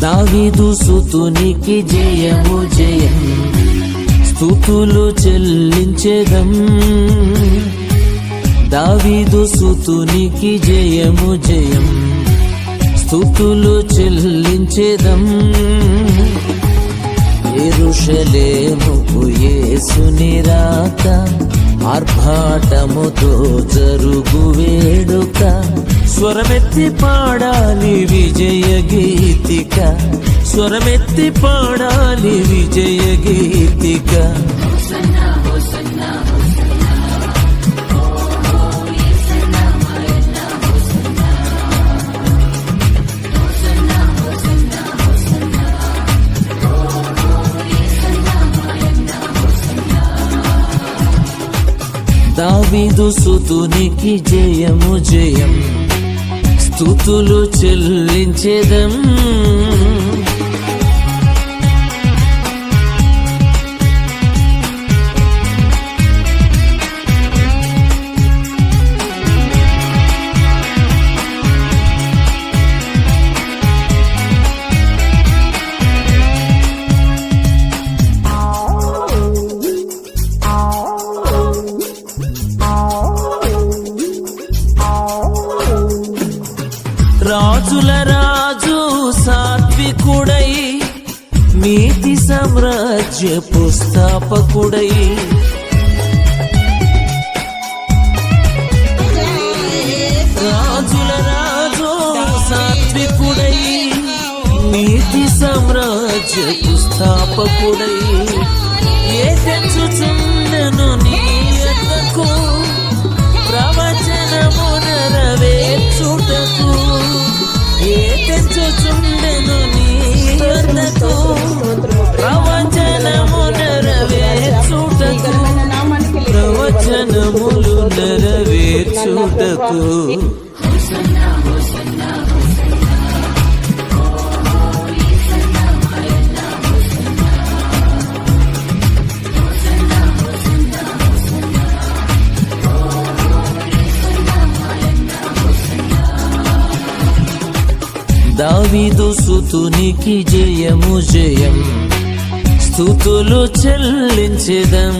దావీదు సుతునికి జయము జయం, స్తుతులు చెల్లించెదం. దావీదు సుతునికి జయము జయం, స్తుతులు చెల్లించెదం. యెరూషలేముకు యేసుని రాక, ఆర్భాటముతో జరుగు వేడుక. స్వరమెత్తి పాడాలి విజయ గీతిక, స్వరమెత్తి పాడాలి విజయ గీతిక. దావీదు సుతునికి జయము జయం, స్తుతులు చెల్లించెదం. రాజుల రాజు సాత్వికుడై, నీతి సామ్రాజ్యపు స్థాపకుడై. రాజుల రాజు సాత్వికుడై, నీతి సామ్రాజ్యపు స్థాపకుడై. ఏ తెచ్చుచుండెను నీ యొద్దకు, ప్రవచనము నెరవేర్చుటకు. ఏ తెచ్చుచుండెను నీ యొద్దకు, ప్రవచనము నెరవేర్చుటకు. ప్రవచనములు నెరవేర్చుటకు. దావీదు సుతునికి జయము జయం, స్తుతులు చెల్లించెదం.